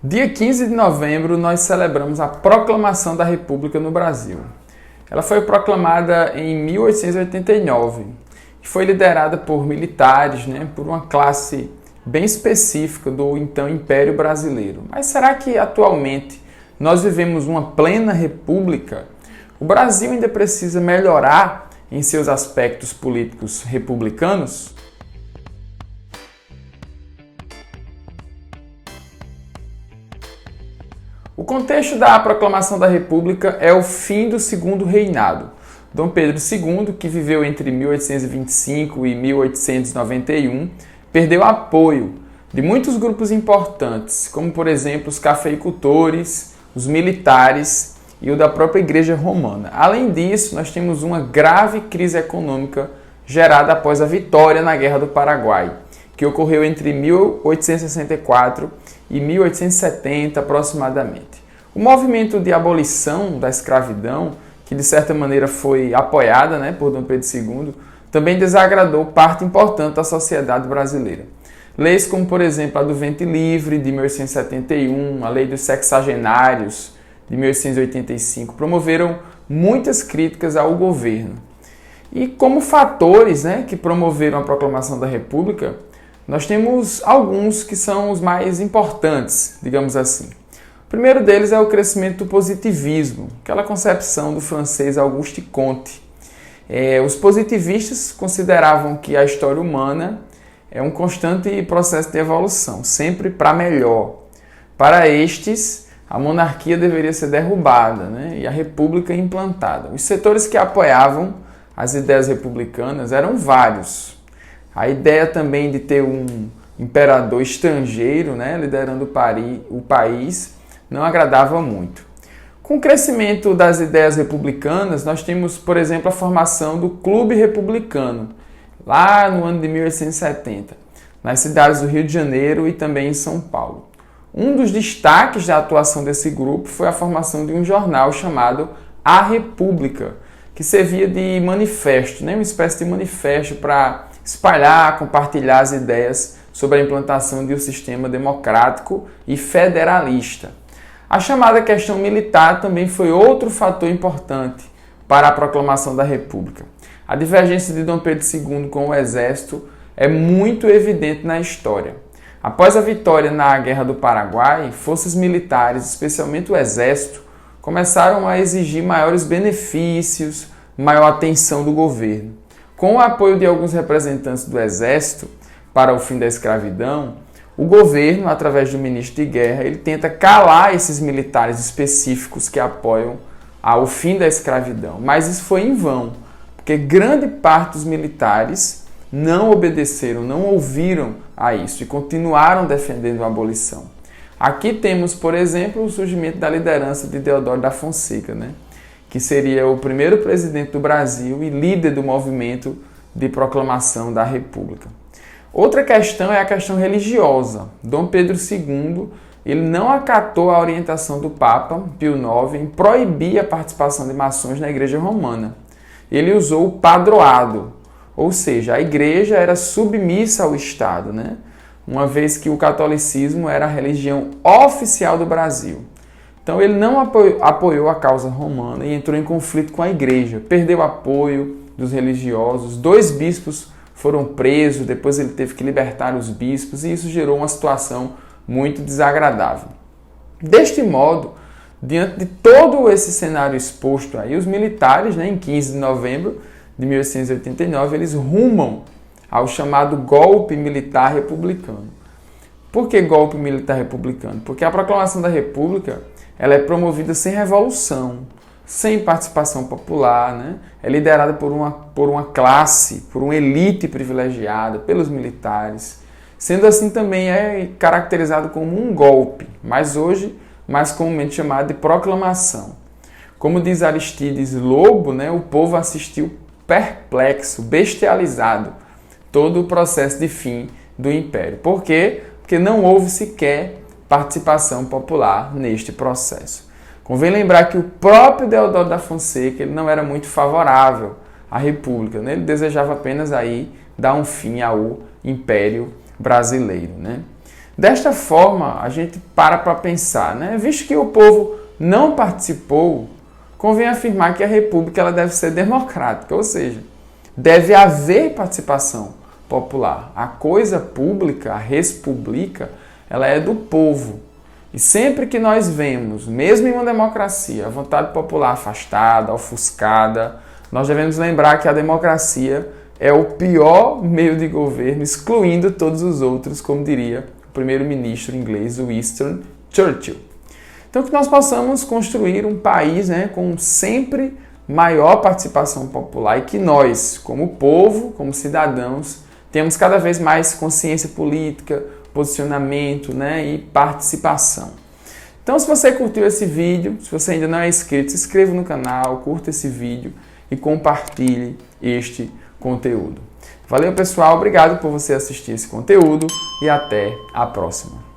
Dia 15 de novembro, nós celebramos a Proclamação da República no Brasil. Ela foi proclamada em 1889 e foi liderada por militares, por uma classe bem específica do então Império Brasileiro. Mas será que atualmente nós vivemos uma plena república? O Brasil ainda precisa melhorar em seus aspectos políticos republicanos? O contexto da proclamação da República é o fim do Segundo Reinado. Dom Pedro II, que viveu entre 1825 e 1891, perdeu apoio de muitos grupos importantes, como por exemplo os cafeicultores, os militares e o da própria Igreja Romana. Além disso, nós temos uma grave crise econômica gerada após a vitória na Guerra do Paraguai, que ocorreu entre 1864 e 1870 aproximadamente. O movimento de abolição da escravidão, que de certa maneira foi apoiada por Dom Pedro II, também desagradou parte importante da sociedade brasileira. Leis como, por exemplo, a do ventre livre, de 1871, a lei dos sexagenários, de 1885, promoveram muitas críticas ao governo. E como fatores que promoveram a proclamação da República, nós temos alguns que são os mais importantes, digamos assim. O primeiro deles é o crescimento do positivismo, aquela concepção do francês Auguste Comte. Os positivistas consideravam que a história humana é um constante processo de evolução, sempre para melhor. Para estes, a monarquia deveria ser derrubada e a república implantada. Os setores que apoiavam as ideias republicanas eram vários. A ideia também de ter um imperador estrangeiro liderando o país não agradava muito. Com o crescimento das ideias republicanas, nós temos, por exemplo, a formação do Clube Republicano, lá no ano de 1870, nas cidades do Rio de Janeiro e também em São Paulo. Um dos destaques da atuação desse grupo foi a formação de um jornal chamado A República, que servia de manifesto, uma espécie de manifesto para espalhar, compartilhar as ideias sobre a implantação de um sistema democrático e federalista. A chamada questão militar também foi outro fator importante para a proclamação da República. A divergência de Dom Pedro II com o exército é muito evidente na história. Após a vitória na Guerra do Paraguai, forças militares, especialmente o exército, começaram a exigir maiores benefícios, maior atenção do governo. Com o apoio de alguns representantes do Exército para o fim da escravidão, o governo, através do ministro de Guerra, ele tenta calar esses militares específicos que apoiam o fim da escravidão. Mas isso foi em vão, porque grande parte dos militares não obedeceram, não ouviram a isso e continuaram defendendo a abolição. Aqui temos, por exemplo, o surgimento da liderança de Deodoro da Fonseca, que seria o primeiro presidente do Brasil e líder do movimento de proclamação da República. Outra questão é a questão religiosa. Dom Pedro II ele não acatou a orientação do Papa Pio IX em proibir a participação de maçons na Igreja Romana. Ele usou o padroado, ou seja, a Igreja era submissa ao Estado, uma vez que o catolicismo era a religião oficial do Brasil. Então ele não apoiou a causa romana e entrou em conflito com a igreja, perdeu apoio dos religiosos, 2 bispos foram presos, depois ele teve que libertar os bispos e isso gerou uma situação muito desagradável. Deste modo, diante de todo esse cenário exposto aí, os militares, em 15 de novembro de 1889, eles rumam ao chamado golpe militar republicano. Por que golpe militar republicano? Porque a proclamação da República ela é promovida sem revolução, sem participação popular, é liderada por uma classe, por uma elite privilegiada, pelos militares. Sendo assim, também é caracterizado como um golpe, mas hoje mais comumente chamado de proclamação. Como diz Aristides Lobo, o povo assistiu perplexo, bestializado, todo o processo de fim do Império. Por quê? Porque não houve sequer participação popular neste processo. Convém lembrar que o próprio Deodoro da Fonseca ele não era muito favorável à República, ele desejava apenas dar um fim ao Império Brasileiro. Desta forma, a gente para pensar, né? Visto que o povo não participou, convém afirmar que a república ela deve ser democrática, ou seja, deve haver participação popular. A coisa pública, a res publica, ela é do povo. E sempre que nós vemos, mesmo em uma democracia, a vontade popular afastada, ofuscada, nós devemos lembrar que a democracia é o pior meio de governo, excluindo todos os outros, como diria o primeiro-ministro inglês Winston Churchill. Então, que nós possamos construir um país, né, com sempre maior participação popular e que nós, como povo, como cidadãos, temos cada vez mais consciência política, posicionamento, né, e participação. Então, se você curtiu esse vídeo, se você ainda não é inscrito, se inscreva no canal, curta esse vídeo e compartilhe este conteúdo. Valeu, pessoal, obrigado por você assistir esse conteúdo e até a próxima.